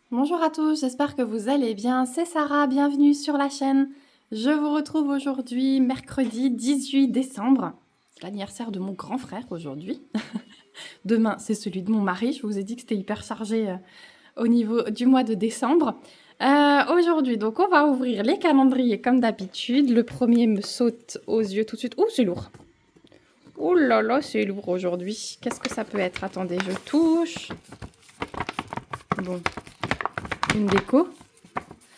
Bonjour à tous, j'espère que vous allez bien. C'est Sarah, bienvenue sur la chaîne. Je vous retrouve aujourd'hui, mercredi 18 décembre. C'est l'anniversaire de mon grand frère aujourd'hui. Demain, c'est celui de mon mari. Je vous ai dit que c'était hyper chargé au niveau du mois de décembre. Aujourd'hui, donc, on va ouvrir les calendriers comme d'habitude. Le premier me saute aux yeux tout de suite. Ouh, c'est lourd. Ouh là là, c'est lourd aujourd'hui. Qu'est-ce que ça peut être? Attendez, je touche. Bon, une déco.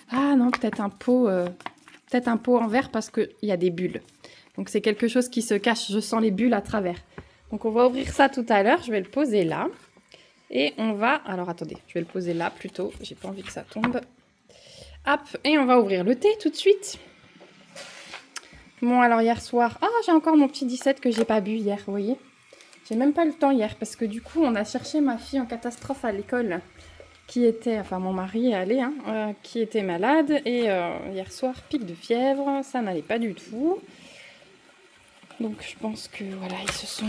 Ah non, peut-être un pot en verre parce qu'il y a des bulles. Donc c'est quelque chose qui se cache, je sens les bulles à travers. Donc on va ouvrir ça tout à l'heure, je vais le poser là. Et on va... Alors attendez, je vais le poser là plutôt, j'ai pas envie que ça tombe. Hop, et on va ouvrir le thé tout de suite. Bon alors hier soir... Ah, j'ai encore mon petit 17 que j'ai pas bu hier, vous voyez. J'ai même pas le temps hier parce que du coup on a cherché ma fille en catastrophe à l'école. Enfin mon mari est allé, qui était malade et hier soir pic de fièvre, ça n'allait pas du tout. Donc je pense que voilà, ils se sont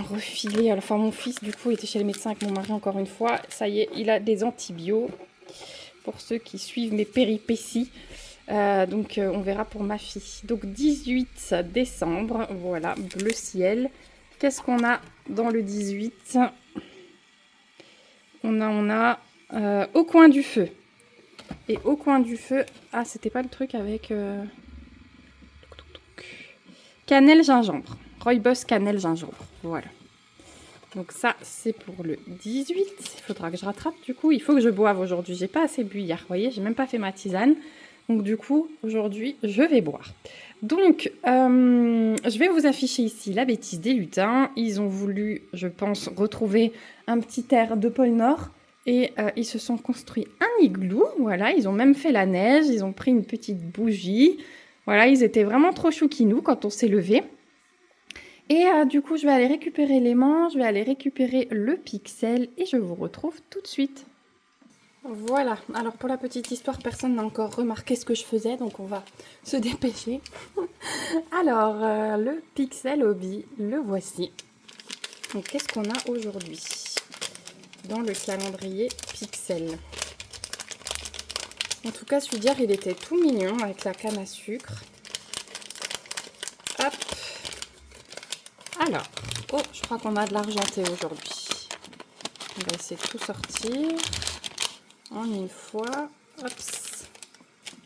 refilés. Enfin mon fils du coup était chez les médecins avec mon mari encore une fois. Ça y est, il a des antibiotiques pour ceux qui suivent mes péripéties. Donc on verra pour ma fille. Donc 18 décembre, voilà, bleu ciel. Qu'est-ce qu'on a dans le 18? On a au coin du feu. Et au coin du feu... Ah, c'était pas le truc avec... Cannelle gingembre. Rooibos cannelle gingembre. Voilà. Donc ça, c'est pour le 18. Il faudra que je rattrape du coup. Il faut que je boive aujourd'hui. J'ai pas assez bu hier, vous voyez. J'ai même pas fait ma tisane. Donc du coup, aujourd'hui, je vais boire. Donc, je vais vous afficher ici la bêtise des lutins. Ils ont voulu, je pense, retrouver un petit air de pôle Nord. Et ils se sont construits un igloo, voilà, ils ont même fait la neige, ils ont pris une petite bougie. Voilà, ils étaient vraiment trop chouquinous quand on s'est levé. Et du coup, je vais aller récupérer l'aimant, je vais aller récupérer le pixel et je vous retrouve tout de suite. Voilà, alors pour la petite histoire, personne n'a encore remarqué ce que je faisais, donc on va se dépêcher. Alors, le pixel hobby, le voici. Donc qu'est-ce qu'on a aujourd'hui dans le calendrier Pixel? En tout cas, celui d'hier, il était tout mignon avec la canne à sucre. Hop. Alors, oh, je crois qu'on a de l'argenté aujourd'hui. On va essayer de tout sortir en une fois. Hop.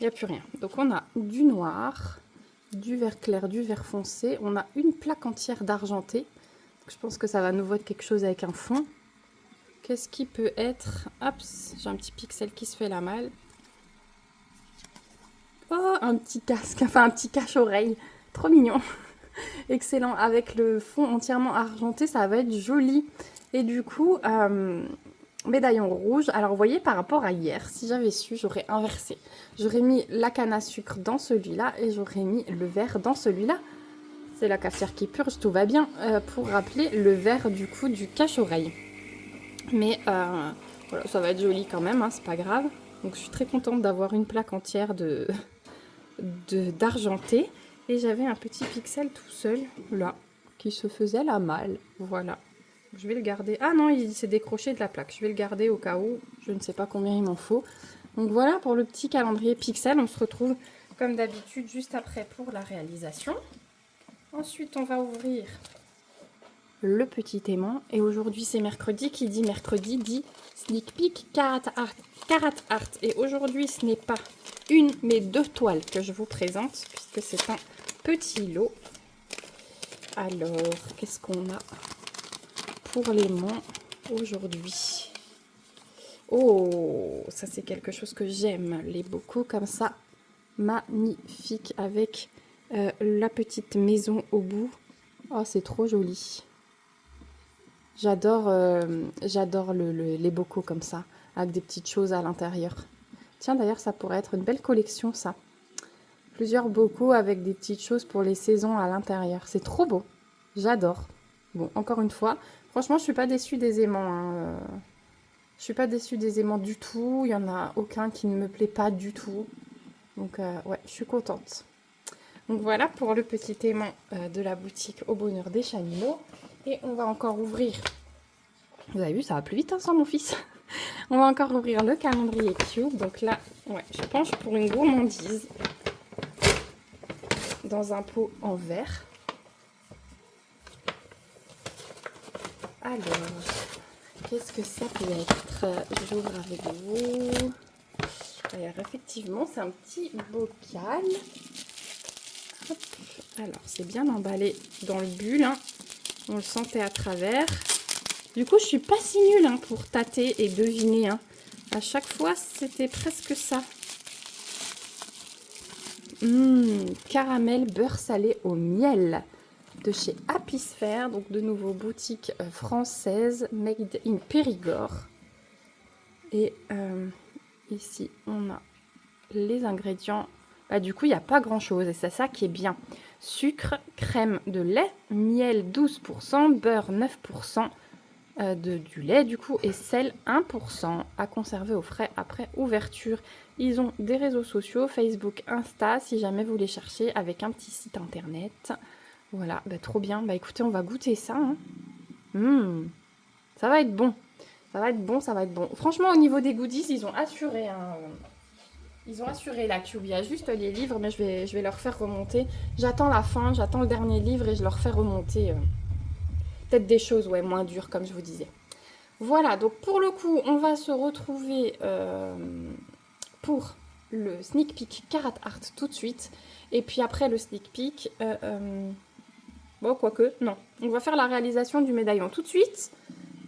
Il n'y a plus rien. Donc, on a du noir, du vert clair, du vert foncé. On a une plaque entière d'argenté. Je pense que ça va nous être quelque chose avec un fond. Qu'est-ce qui peut être? Hop, j'ai un petit pixel qui se fait la malle. Oh, un petit casque, enfin un petit cache-oreille. Trop mignon. Excellent. Avec le fond entièrement argenté, ça va être joli. Et du coup, médaillon rouge. Alors, vous voyez, par rapport à hier, si j'avais su, j'aurais inversé. J'aurais mis la canne à sucre dans celui-là et j'aurais mis le vert dans celui-là. C'est la cafetière qui purge, tout va bien. Pour rappeler le vert du coup du cache-oreille. Mais voilà, ça va être joli quand même, hein, c'est pas grave. Donc je suis très contente d'avoir une plaque entière d'argenté. Et j'avais un petit pixel tout seul, là, qui se faisait la malle. Voilà. Je vais le garder. Ah non, il s'est décroché de la plaque. Je vais le garder au cas où. Je ne sais pas combien il m'en faut. Donc voilà pour le petit calendrier Pixel. On se retrouve comme d'habitude juste après pour la réalisation. Ensuite, on va ouvrir le petit aimant. Et aujourd'hui, c'est mercredi. Qui dit mercredi dit sneak peek Carat Art. Carat Art. Et aujourd'hui, ce n'est pas une, mais deux toiles que je vous présente, puisque c'est un petit lot. Alors, qu'est-ce qu'on a pour l'aimant aujourd'hui? Oh, ça c'est quelque chose que j'aime. Les bocaux comme ça, magnifique, avec la petite maison au bout. Oh, c'est trop joli. J'adore les bocaux comme ça, avec des petites choses à l'intérieur. Tiens, d'ailleurs, ça pourrait être une belle collection, ça. Plusieurs bocaux avec des petites choses pour les saisons à l'intérieur. C'est trop beau. J'adore. Bon, encore une fois, franchement, je suis pas déçue des aimants. Hein. Je suis pas déçue des aimants du tout. Il y en a aucun qui ne me plaît pas du tout. Donc, ouais, je suis contente. Donc voilà pour le petit aimant de la boutique Au Bonheur des Chalumeaux. Et on va encore ouvrir. Vous avez vu, ça va plus vite hein, sans mon fils. On va encore ouvrir le calendrier Cube. Donc là, ouais, je penche pour une gourmandise dans un pot en verre. Alors, qu'est-ce que ça peut être? J'ouvre avec vous. Alors, effectivement, c'est un petit bocal. Hop. Alors, c'est bien emballé dans le bulle. Hein. On le sentait à travers. Du coup, je suis pas si nulle hein, pour tâter et deviner. Hein. À chaque fois, c'était presque ça. Caramel beurre salé au miel de chez Apisphere, donc de nouveau boutique française, made in Périgord. Et ici, on a les ingrédients. Bah, du coup, il n'y a pas grand-chose et c'est ça qui est bien. Sucre, crème de lait, miel 12%, beurre 9%, du lait du coup et sel 1% à conserver au frais après ouverture. Ils ont des réseaux sociaux, Facebook, Insta, si jamais vous les cherchez, avec un petit site internet. Voilà, bah, trop bien. Bah écoutez, on va goûter ça. Hein. Ça va être bon. Ça va être bon, ça va être bon. Franchement, au niveau des goodies, ils ont assuré. Hein. Ils ont assuré la Cube. Il y a juste les livres, mais je vais leur faire remonter. J'attends la fin, j'attends le dernier livre et je leur fais remonter peut-être des choses ouais, moins dures, comme je vous disais. Voilà, donc pour le coup, on va se retrouver pour le sneak peek Karat Art tout de suite. Et puis après le sneak peek, bon, quoique, non. On va faire la réalisation du médaillon tout de suite.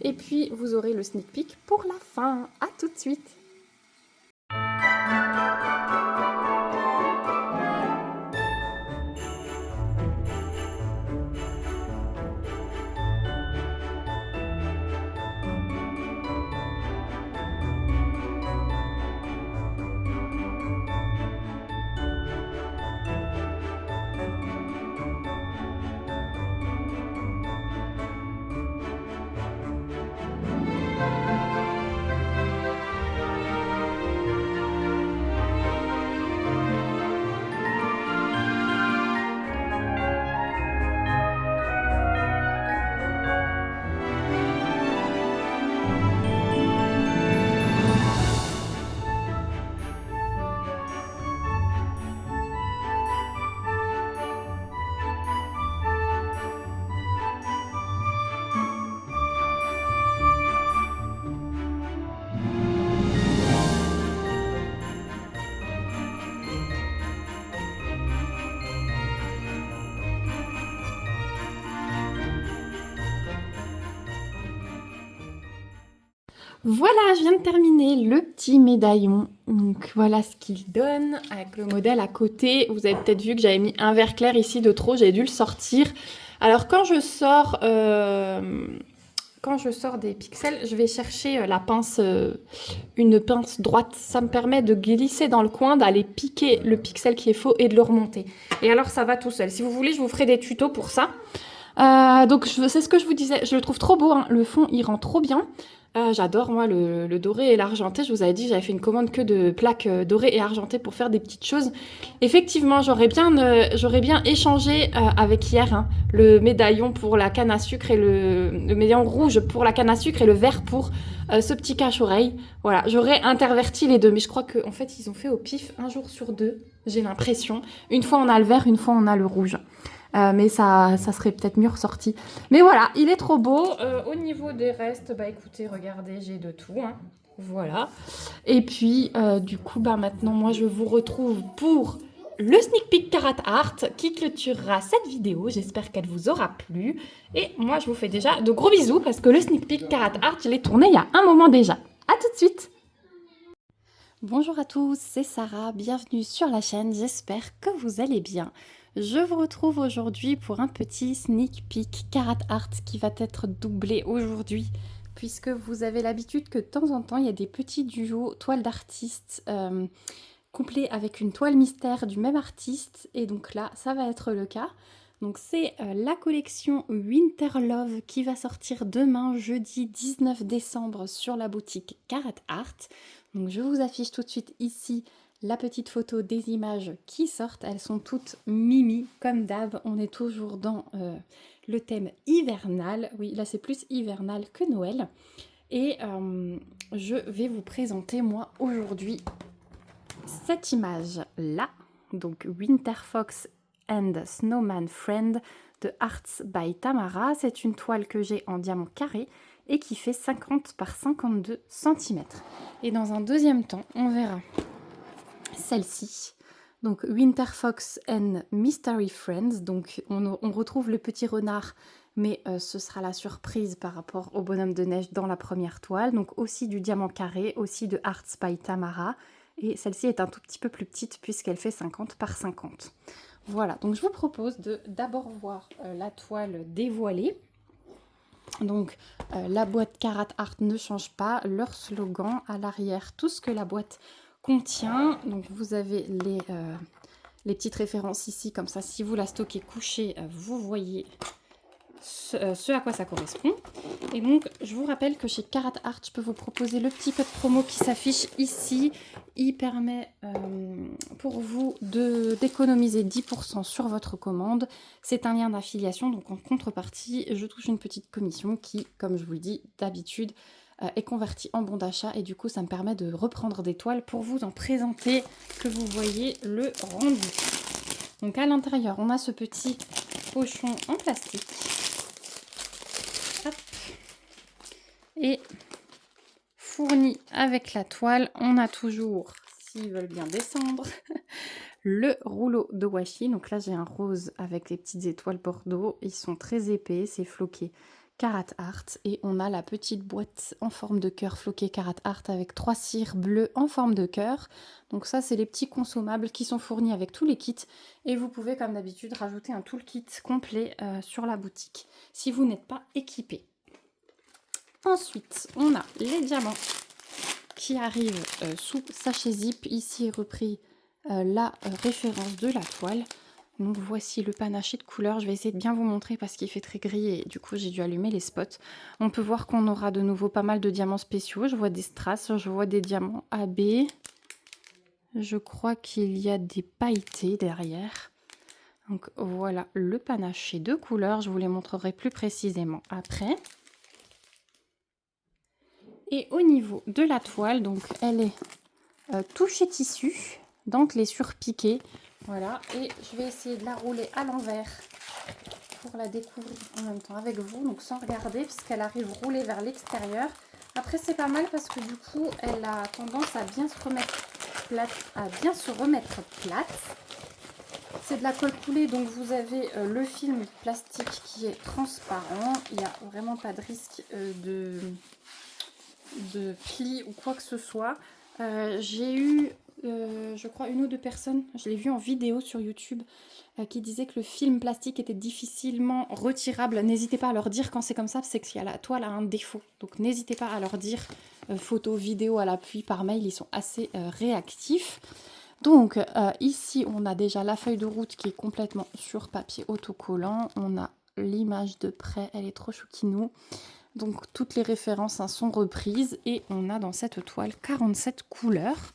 Et puis, vous aurez le sneak peek pour la fin. À tout de suite. Voilà, je viens de terminer le petit médaillon. Donc voilà ce qu'il donne avec le modèle à côté. Vous avez peut-être vu que j'avais mis un vert clair ici de trop, j'ai dû le sortir. Alors quand je sors des pixels, je vais chercher la pince, une pince droite. Ça me permet de glisser dans le coin, d'aller piquer le pixel qui est faux et de le remonter. Et alors ça va tout seul. Si vous voulez, je vous ferai des tutos pour ça. Donc c'est ce que je vous disais, je le trouve trop beau, hein. Le fond il rend trop bien. J'adore moi le doré et l'argenté. Je vous avais dit j'avais fait une commande que de plaques dorées et argentées pour faire des petites choses. Effectivement j'aurais bien échangé avec hier hein, le médaillon pour la canne à sucre et le médaillon rouge pour la canne à sucre et le vert pour ce petit cache-oreille. Voilà, j'aurais interverti les deux, mais je crois qu'en fait ils ont fait au pif un jour sur deux, j'ai l'impression. Une fois on a le vert, une fois on a le rouge. Mais ça serait peut-être mieux ressorti. Mais voilà, il est trop beau. Au niveau des restes, bah écoutez, regardez, j'ai de tout. Hein. Voilà. Et puis, du coup, bah maintenant, moi, je vous retrouve pour le sneak peek Karat Art qui clôturera cette vidéo. J'espère qu'elle vous aura plu. Et moi, je vous fais déjà de gros bisous parce que le sneak peek Karat Art, je l'ai tourné il y a un moment déjà. À tout de suite. Bonjour à tous, c'est Sarah. Bienvenue sur la chaîne. J'espère que vous allez bien. Je vous retrouve aujourd'hui pour un petit sneak peek Karat Art qui va être doublé aujourd'hui puisque vous avez l'habitude que de temps en temps il y a des petits duos toiles d'artistes complets avec une toile mystère du même artiste et donc là ça va être le cas. Donc c'est la collection Winter Love qui va sortir demain jeudi 19 décembre sur la boutique Karat Art. Donc je vous affiche tout de suite ici la petite photo des images qui sortent. Elles sont toutes mimi comme d'hab. On est toujours dans le thème hivernal. Oui, là c'est plus hivernal que Noël. Et je vais vous présenter moi aujourd'hui cette image-là, donc Winter Fox and Snowman Friend de Arts by Tamara. C'est une toile que j'ai en diamant carré et qui fait 50 par 52 cm. Et dans un deuxième temps, on verra celle-ci. Donc Winter Fox and Mystery Friends. Donc on retrouve le petit renard, mais ce sera la surprise par rapport au bonhomme de neige dans la première toile. Donc aussi du diamant carré, aussi de Arts by Tamara. Et celle-ci est un tout petit peu plus petite puisqu'elle fait 50 par 50. Voilà, donc je vous propose de d'abord voir la toile dévoilée. Donc la boîte Carat Art ne change pas, leur slogan à l'arrière, tout ce que la boîte contient. Donc vous avez les petites références ici, comme ça si vous la stockez couchée, vous voyez ce à quoi ça correspond. Et donc je vous rappelle que chez Carat Art, je peux vous proposer le petit code promo qui s'affiche ici. Il permet pour vous d'économiser 10% sur votre commande. C'est un lien d'affiliation, donc en contrepartie, je touche une petite commission qui, comme je vous le dis, d'habitude, est convertie en bon d'achat. Et du coup, ça me permet de reprendre des toiles pour vous en présenter, que vous voyez le rendu. Donc à l'intérieur, on a ce petit pochon en plastique. Hop. Et fourni avec la toile, on a toujours, s'ils veulent bien descendre, le rouleau de washi. Donc là, j'ai un rose avec les petites étoiles bordeaux. Ils sont très épais, c'est floqué Carat Art. Et on a la petite boîte en forme de cœur floquée Carat Art avec 3 cires bleues en forme de cœur. Donc ça, c'est les petits consommables qui sont fournis avec tous les kits. Et vous pouvez, comme d'habitude, rajouter un toolkit complet sur la boutique si vous n'êtes pas équipé. Ensuite, on a les diamants qui arrivent sous sachet zip. Ici est repris la référence de la toile. Donc voici le panaché de couleurs. Je vais essayer de bien vous montrer parce qu'il fait très gris et du coup j'ai dû allumer les spots. On peut voir qu'on aura de nouveau pas mal de diamants spéciaux. Je vois des strass, je vois des diamants AB. Je crois qu'il y a des pailletés derrière. Donc voilà le panaché de couleurs. Je vous les montrerai plus précisément après. Et au niveau de la toile, donc elle est touchée tissu, donc les surpiqués. Voilà, et je vais essayer de la rouler à l'envers pour la découvrir en même temps avec vous, donc sans regarder puisqu'elle arrive roulée vers l'extérieur. Après c'est pas mal parce que du coup elle a tendance à bien se remettre plate, C'est de la colle coulée, donc vous avez le film plastique qui est transparent. Il n'y a vraiment pas de risque de plis ou quoi que ce soit. J'ai eu, je crois, une ou deux personnes, je l'ai vu en vidéo sur YouTube, qui disaient que le film plastique était difficilement retirable. N'hésitez pas à leur dire quand c'est comme ça, c'est que la toile a un défaut. Donc n'hésitez pas à leur dire, photo, vidéo à l'appui, par mail, ils sont assez réactifs. Donc ici, on a déjà la feuille de route qui est complètement sur papier autocollant. On a l'image de près, elle est trop chouquinou. Donc toutes les références sont reprises et on a dans cette toile 47 couleurs.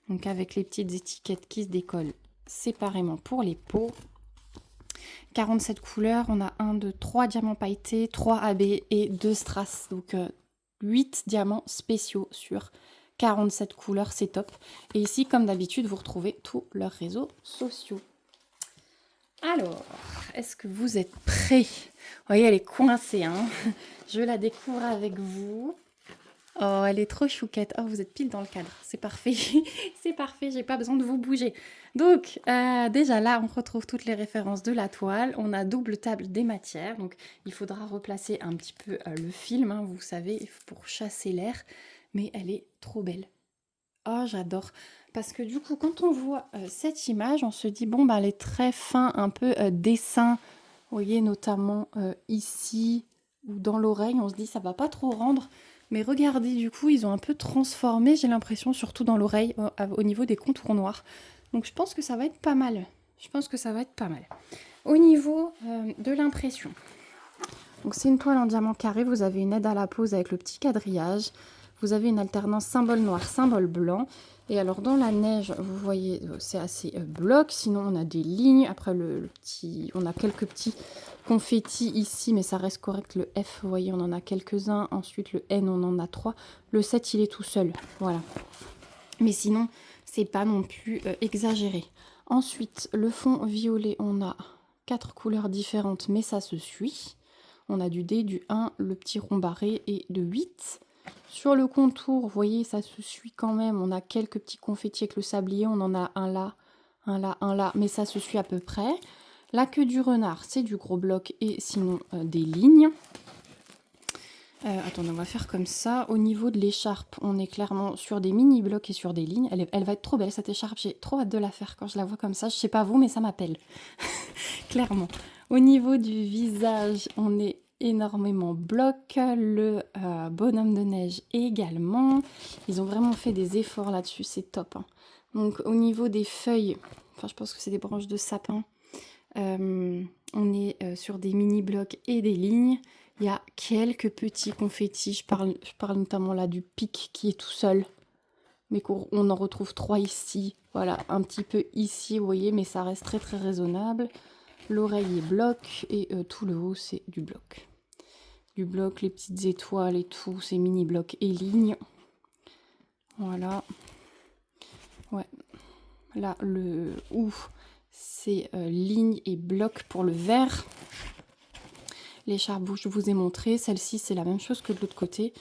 Donc avec les petites étiquettes qui se décollent séparément pour les pots. 47 couleurs, on a 1, 2, 3 diamants pailletés, 3 AB et 2 strass. Donc 8 diamants spéciaux sur 47 couleurs, c'est top. Et ici, comme d'habitude, vous retrouvez tous leurs réseaux sociaux. Alors, est-ce que vous êtes prêts? Vous voyez, elle est coincée, hein. Je la découvre avec vous. Oh, elle est trop chouquette. Oh, vous êtes pile dans le cadre. C'est parfait. C'est parfait, j'ai pas besoin de vous bouger. Donc, déjà là, on retrouve toutes les références de la toile. On a double table des matières. Donc, il faudra replacer un petit peu le film, hein, vous savez, pour chasser l'air. Mais elle est trop belle. Oh, j'adore. Parce que du coup, quand on voit cette image, on se dit, bon, bah, les traits fins, un peu dessin, vous voyez, notamment ici ou dans l'oreille, on se dit, ça va pas trop rendre. Mais regardez, du coup, ils ont un peu transformé, j'ai l'impression, surtout dans l'oreille, au niveau des contours noirs. Donc, je pense que ça va être pas mal. Je pense que ça va être pas mal. Au niveau de l'impression. Donc, c'est une toile en diamant carré. Vous avez une aide à la pose avec le petit quadrillage. vous avez une alternance symbole noir, symbole blanc. Et alors dans la neige, vous voyez, c'est assez bloc. Sinon, on a des lignes. Après, on a quelques petits confettis ici, mais ça reste correct. Le F, vous voyez, on en a quelques-uns. Ensuite, le N, on en a 3. Le 7, il est tout seul. Voilà. Mais sinon, c'est pas non plus exagéré. Ensuite, le fond violet, on a 4 couleurs différentes, mais ça se suit. On a du D, du 1, le petit rond barré et de 8. Sur le contour, vous voyez, ça se suit quand même. On a quelques petits confettis avec le sablier. On en a un là, un là, un là, mais ça se suit à peu près. La queue du renard, c'est du gros bloc et sinon des lignes. Attendez, on va faire comme ça. Au niveau de l'écharpe, on est clairement sur des mini-blocs et sur des lignes. Elle va être trop belle, cette écharpe. J'ai trop hâte de la faire quand je la vois comme ça. Je sais pas vous, mais ça m'appelle. Clairement. Au niveau du visage, on est énormément bloc. Le bonhomme de neige également. Ils ont vraiment fait des efforts là-dessus. C'est top. Hein. Donc, au niveau des feuilles, enfin, je pense que c'est des branches de sapin. On est sur des mini-blocs et des lignes. Il y a quelques petits confettis. Je parle notamment là du pic qui est tout seul. Mais on en retrouve 3 ici. Voilà, un petit peu ici, vous voyez, mais ça reste très très raisonnable. L'oreille est bloc et tout le haut, c'est du bloc. Du bloc, les petites étoiles et tout, c'est mini-blocs et lignes. Voilà. Ouais. Là, le ouf, c'est ligne et bloc pour le vert. L'écharpe, je vous ai montré. Celle-ci, c'est la même chose que de l'autre côté.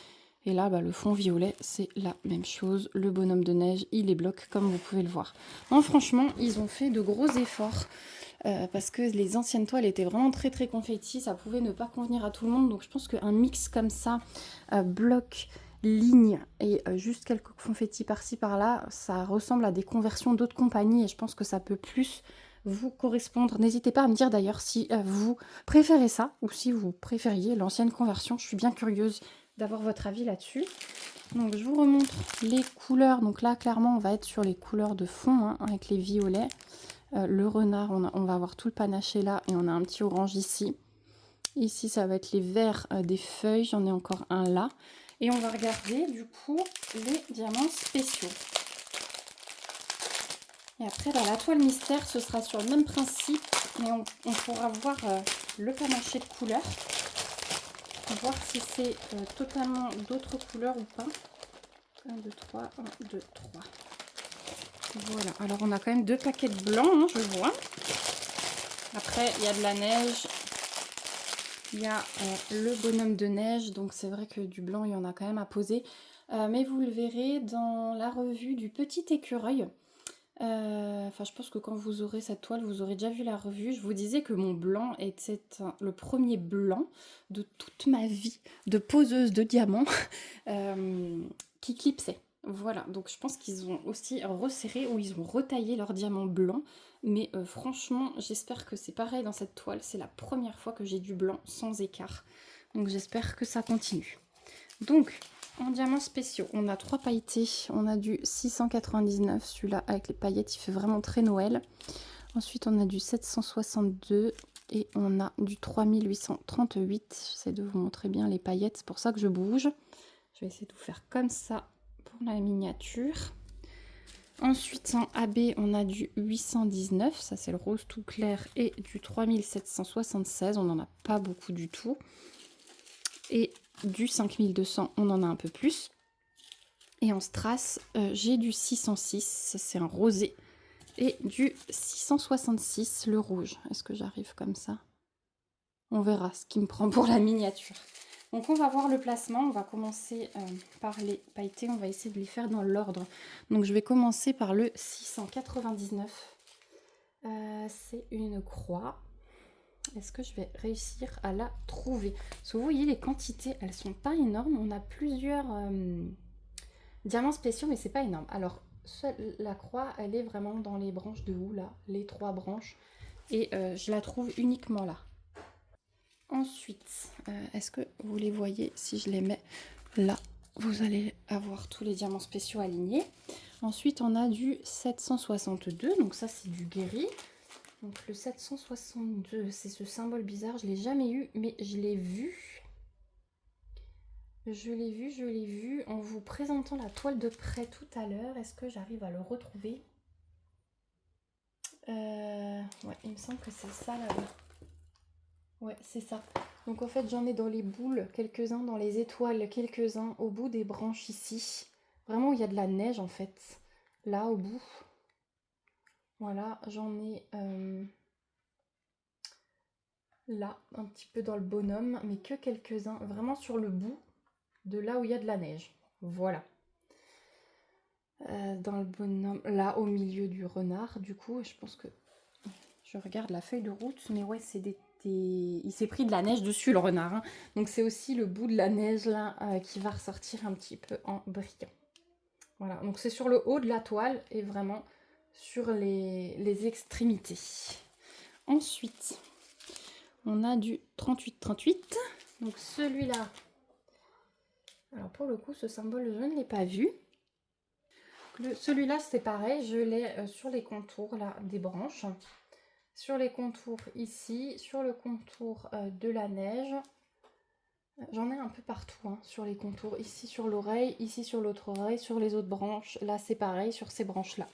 Et là, le fond violet, c'est la même chose. Le bonhomme de neige, il est bloc, comme vous pouvez le voir. Non, franchement, ils ont fait de gros efforts. Parce que les anciennes toiles étaient vraiment très très confettis. Ça pouvait ne pas convenir à tout le monde. Donc, je pense qu'un mix comme ça, bloc, ligne et juste quelques confettis par-ci par-là, ça ressemble à des conversions d'autres compagnies. Et je pense que ça peut plus vous correspondre. N'hésitez pas à me dire d'ailleurs si vous préférez ça ou si vous préfériez l'ancienne conversion. Je suis bien curieuse d'avoir votre avis là-dessus. Donc je vous remontre les couleurs. Donc là clairement on va être sur les couleurs de fond hein, avec les violets. Le renard, on va avoir tout le panaché là et on a un petit orange ici. Ici ça va être les verts des feuilles. J'en ai encore un là. Et on va regarder du coup les diamants spéciaux. Et après, la toile mystère, ce sera sur le même principe, mais on pourra voir le panaché de couleurs. Voir si c'est totalement d'autres couleurs ou pas. 1, 2, 3, 1, 2, 3. Voilà, alors on a quand même 2 paquets de blanc, hein, je vois. Après, il y a de la neige. Il y a le bonhomme de neige, donc c'est vrai que du blanc, il y en a quand même à poser. Mais vous le verrez dans la revue du petit écureuil. Enfin, je pense que quand vous aurez cette toile, vous aurez déjà vu la revue. Je vous disais que mon blanc était le premier blanc de toute ma vie de poseuse de diamants qui clipsait. Voilà, donc je pense qu'ils ont aussi resserré ou ils ont retaillé leur diamant blanc. Mais franchement, j'espère que c'est pareil dans cette toile. C'est la première fois que j'ai du blanc sans écart. Donc j'espère que ça continue. Donc, en diamants spéciaux, on a 3 pailletés. On a du 699, celui-là avec les paillettes, il fait vraiment très Noël. Ensuite, on a du 762 et on a du 3838. J'essaie de vous montrer bien les paillettes, c'est pour ça que je bouge. Je vais essayer de vous faire comme ça pour la miniature. Ensuite, en AB, on a du 819, ça c'est le rose tout clair, et du 3776, on n'en a pas beaucoup du tout. Et du 5200, on en a un peu plus. Et en strass, j'ai du 606, ça c'est un rosé, et du 666, le rouge. Est-ce que j'arrive comme ça? On verra ce qui me prend pour la miniature. Donc on va voir le placement, on va commencer par les pailletés, on va essayer de les faire dans l'ordre. Donc je vais commencer par le 699. C'est une croix. Est-ce que je vais réussir à la trouver? Parce que vous voyez, les quantités, elles sont pas énormes. On a plusieurs diamants spéciaux, mais c'est pas énorme. Alors, la croix, elle est vraiment dans les branches de haut, là, les 3 branches. Et je la trouve uniquement là. Ensuite, est-ce que vous les voyez? Si je les mets là, vous allez avoir tous les diamants spéciaux alignés. Ensuite, on a du 762, donc ça, c'est du guéri. Donc le 762, c'est ce symbole bizarre, je ne l'ai jamais eu, mais je l'ai vu. Je l'ai vu en vous présentant la toile de près tout à l'heure. Est-ce que j'arrive à le retrouver? Ouais, il me semble que c'est ça là-bas. Ouais, c'est ça. Donc en fait, j'en ai dans les boules, quelques-uns dans les étoiles, quelques-uns au bout des branches ici. Vraiment, il y a de la neige en fait. Là, au bout. Voilà, j'en ai là, un petit peu dans le bonhomme, mais que quelques-uns. Vraiment sur le bout de là où il y a de la neige. Voilà. Dans le bonhomme, là, au milieu du renard, du coup, je pense que... Je regarde la feuille de route, mais ouais, c'est il s'est pris de la neige dessus, le renard. Hein. Donc c'est aussi le bout de la neige, là, qui va ressortir un petit peu en brillant. Voilà, donc c'est sur le haut de la toile et vraiment sur les extrémités. Ensuite, on a du 38-38. Donc celui-là, alors pour le coup, ce symbole, je ne l'ai pas vu. Celui-là, c'est pareil, je l'ai sur les contours là, des branches. Sur les contours ici, sur le contour de la neige. J'en ai un peu partout, hein, sur les contours. Ici sur l'oreille, ici sur l'autre oreille, sur les autres branches. Là, c'est pareil, sur ces branches-là.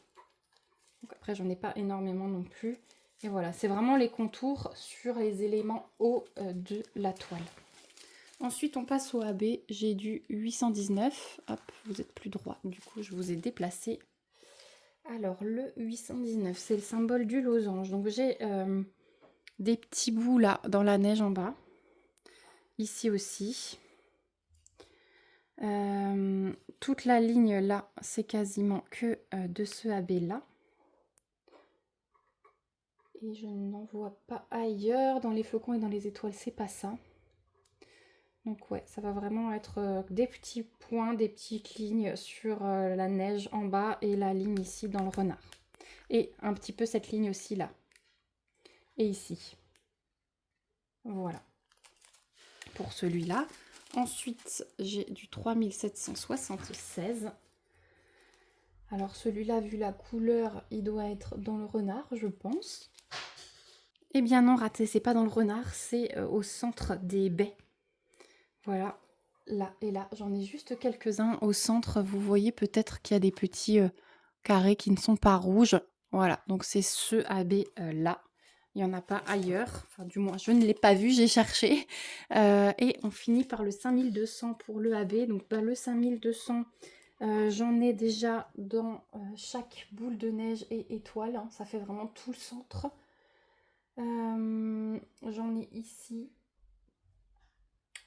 Donc après, j'en ai pas énormément non plus. Et voilà, c'est vraiment les contours sur les éléments hauts de la toile. Ensuite, on passe au AB. J'ai du 819. Hop, vous êtes plus droit. Du coup, je vous ai déplacé. Alors, le 819, c'est le symbole du losange. Donc, j'ai des petits bouts là, dans la neige en bas. Ici aussi. Toute la ligne là, c'est quasiment que de ce AB là. Et je n'en vois pas ailleurs. Dans les flocons et dans les étoiles, c'est pas ça. Donc ouais, ça va vraiment être des petits points, des petites lignes sur la neige en bas et la ligne ici dans le renard. Et un petit peu cette ligne aussi là. Et ici. Voilà. Pour celui-là. Ensuite, j'ai du 3776. Alors celui-là, vu la couleur, il doit être dans le renard, je pense. Eh bien non, raté, c'est pas dans le renard, c'est au centre des baies. Voilà, là et là, j'en ai juste quelques-uns au centre. Vous voyez peut-être qu'il y a des petits carrés qui ne sont pas rouges. Voilà, donc c'est ce AB là. Il n'y en a pas ailleurs. Enfin, du moins, je ne l'ai pas vu, j'ai cherché. Et on finit par le 5200 pour le AB. Donc le 5200, j'en ai déjà dans chaque boule de neige et étoile. Hein. Ça fait vraiment tout le centre. J'en ai ici.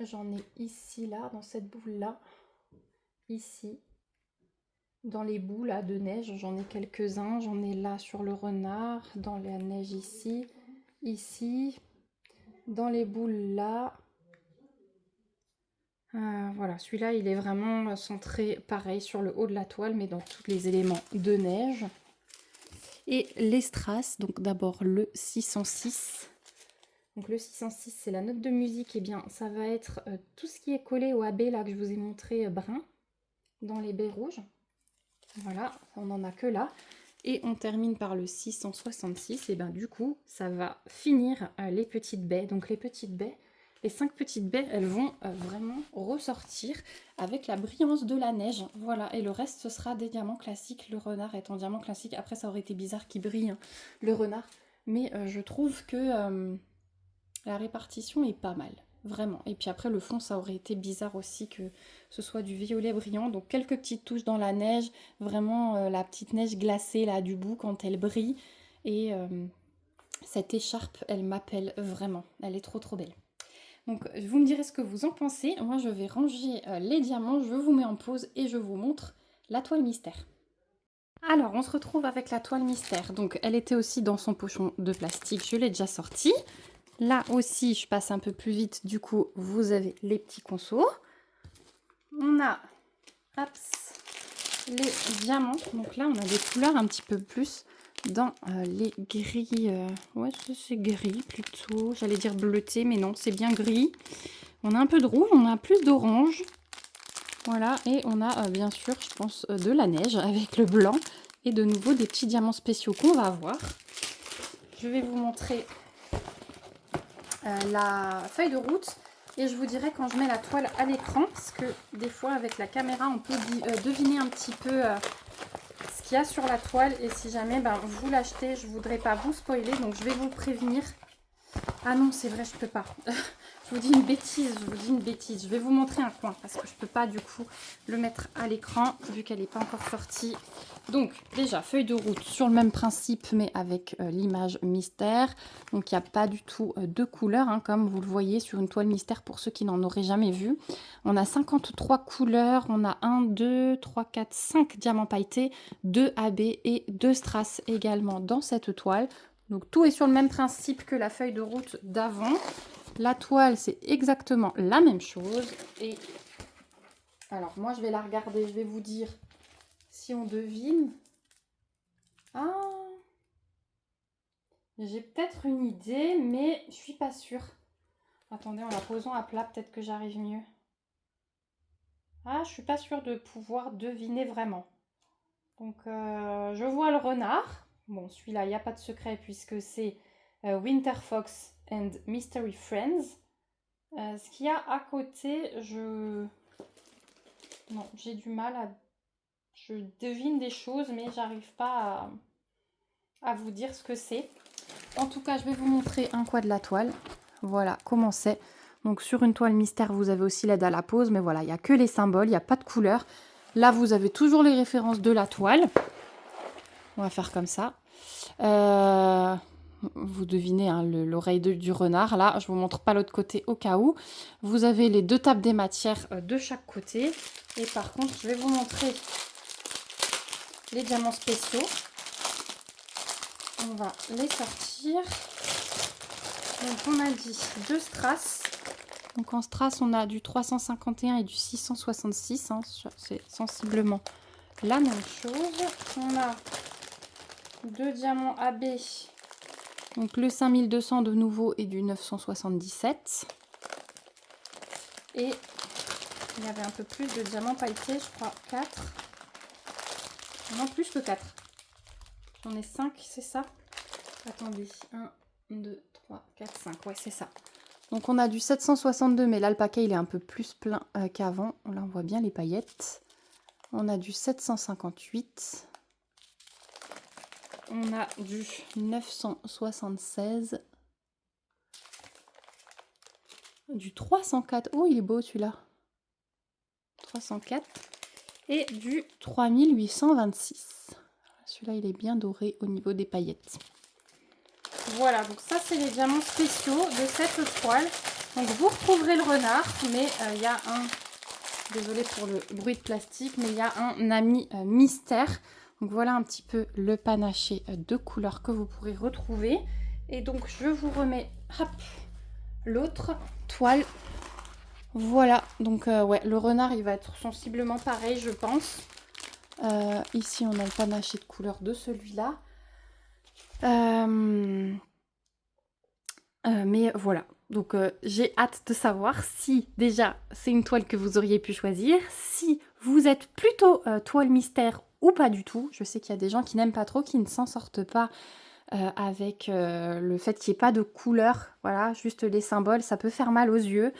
J'en ai ici, là, dans cette boule-là. Ici. Dans les bouts, là, de neige, j'en ai quelques-uns. J'en ai là sur le renard, dans la neige ici. Ici. Dans les boules, là. Voilà, celui-là, il est vraiment centré, pareil, sur le haut de la toile, mais dans tous les éléments de neige. Et les strass, donc d'abord le 606. Donc le 606, c'est la note de musique. Et bien, ça va être tout ce qui est collé au AB, là, que je vous ai montré brun, dans les baies rouges. Voilà, on n'en a que là. Et on termine par le 666. Et bien, du coup, ça va finir les petites baies. Donc les petites baies, les 5 petites baies, elles vont vraiment ressortir avec la brillance de la neige. Voilà, et le reste, ce sera des diamants classiques. Le renard est en diamant classique. Après, ça aurait été bizarre qu'il brille, hein, le renard. Mais je trouve que... la répartition est pas mal, vraiment. Et puis après, le fond, ça aurait été bizarre aussi que ce soit du violet brillant. Donc quelques petites touches dans la neige, vraiment la petite neige glacée là du bout quand elle brille. Et cette écharpe, elle m'appelle vraiment. Elle est trop trop belle. Donc vous me direz ce que vous en pensez. Moi, je vais ranger les diamants, je vous mets en pause et je vous montre la toile mystère. Alors, on se retrouve avec la toile mystère. Donc, elle était aussi dans son pochon de plastique. Je l'ai déjà sortie. Là aussi, je passe un peu plus vite. Du coup, vous avez les petits consos. On a les diamants. Donc là, on a des couleurs un petit peu plus dans les gris. Ouais, c'est gris plutôt. J'allais dire bleuté, mais non, c'est bien gris. On a un peu de rouge, on a plus d'orange. Voilà, et on a bien sûr, je pense, de la neige avec le blanc. Et de nouveau, des petits diamants spéciaux qu'on va avoir. Je vais vous montrer la feuille de route. Et je vous dirai quand je mets la toile à l'écran, parce que des fois avec la caméra on peut deviner un petit peu ce qu'il y a sur la toile. Et si jamais vous l'achetez, je ne voudrais pas vous spoiler, donc je vais vous prévenir. Ah non, c'est vrai, je peux pas. Je vous dis une bêtise, Je vais vous montrer un coin parce que je peux pas du coup le mettre à l'écran vu qu'elle n'est pas encore sortie. Donc déjà, feuille de route sur le même principe mais avec l'image mystère. Donc il n'y a pas du tout de couleurs hein, comme vous le voyez sur une toile mystère pour ceux qui n'en auraient jamais vu. On a 53 couleurs, on a 1, 2, 3, 4, 5 diamants pailletés, 2 AB et 2 strass également dans cette toile. Donc tout est sur le même principe que la feuille de route d'avant. La toile, c'est exactement la même chose. Et alors, moi, je vais la regarder. Je vais vous dire si on devine. Ah, j'ai peut-être une idée, mais je suis pas sûre. Attendez, en la posant à plat, peut-être que j'arrive mieux. Ah, je suis pas sûre de pouvoir deviner vraiment. Donc, je vois le renard. Bon, celui-là, il n'y a pas de secret puisque c'est Winter Fox and Mystery Friends. Ce qu'il y a à côté, non, j'ai du mal à... Je devine des choses, mais j'arrive pas à vous dire ce que c'est. En tout cas, je vais vous montrer un coin de la toile. Voilà comment c'est. Donc sur une toile mystère, vous avez aussi l'aide à la pose, mais voilà, il n'y a que les symboles, il n'y a pas de couleur. Là, vous avez toujours les références de la toile. On va faire comme ça. Vous devinez hein, l'oreille du renard. Là, je vous montre pas l'autre côté au cas où. Vous avez les 2 tables des matières de chaque côté. Et par contre, je vais vous montrer les diamants spéciaux. On va les sortir. Donc, on a dit 2 strass. Donc, en strass, on a du 351 et du 666. Hein. C'est sensiblement la même chose. On a 2 diamants AB. Donc le 5200 de nouveau et du 977. Et il y avait un peu plus de diamants pailletés, je crois 4. Non, plus que 4. J'en ai 5, c'est ça? Attendez, 1, 2, 3, 4, 5. Ouais, c'est ça. Donc on a du 762, mais là le paquet il est un peu plus plein qu'avant. Là on voit bien les paillettes. On a du 758. On a du 976. Du 304. Oh, il est beau celui-là. 304. Et du 3826. Celui-là, il est bien doré au niveau des paillettes. Voilà, donc ça, c'est les diamants spéciaux de cette toile. Donc, vous retrouverez le renard, mais il y a un... Désolée pour le bruit de plastique, mais il y a un ami mystère. Donc, voilà un petit peu le panaché de couleurs que vous pourrez retrouver. Et donc, je vous remets l'autre toile. Voilà, donc ouais, le renard, il va être sensiblement pareil, je pense. Ici, on a le panaché de couleurs de celui-là. Mais voilà, donc j'ai hâte de savoir si déjà c'est une toile que vous auriez pu choisir, si vous êtes plutôt toile mystère ou pas du tout. Je sais qu'il y a des gens qui n'aiment pas trop, qui ne s'en sortent pas avec le fait qu'il n'y ait pas de couleur, voilà, juste les symboles, ça peut faire mal aux yeux.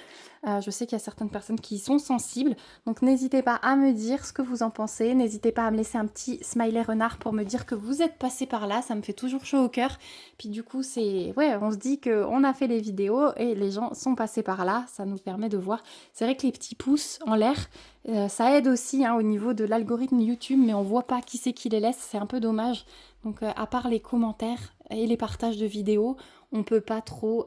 Je sais qu'il y a certaines personnes qui y sont sensibles, donc n'hésitez pas à me dire ce que vous en pensez, n'hésitez pas à me laisser un petit smiley renard pour me dire que vous êtes passé par là, ça me fait toujours chaud au cœur. Puis du coup, c'est ouais, on se dit qu'on a fait les vidéos et les gens sont passés par là, ça nous permet de voir. C'est vrai que les petits pouces en l'air, ça aide aussi hein, au niveau de l'algorithme YouTube, mais on voit pas qui c'est qui les laisse, c'est un peu dommage. Donc à part les commentaires et les partages de vidéos, on peut pas trop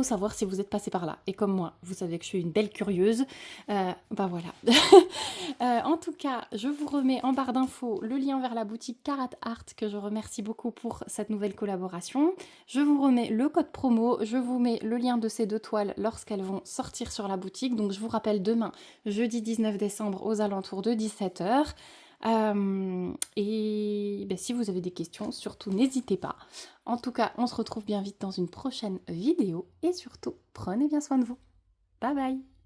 savoir si vous êtes passé par là. Et comme moi, vous savez que je suis une belle curieuse, bah voilà. En tout cas, je vous remets en barre d'infos le lien vers la boutique Carat Art, que je remercie beaucoup pour cette nouvelle collaboration. Je vous remets le code promo, je vous mets le lien de ces 2 toiles lorsqu'elles vont sortir sur la boutique. Donc je vous rappelle demain, jeudi 19 décembre, aux alentours de 17 h. Et ben, si vous avez des questions, surtout n'hésitez pas. En tout cas, on se retrouve bien vite dans une prochaine vidéo et surtout, prenez bien soin de vous. Bye bye!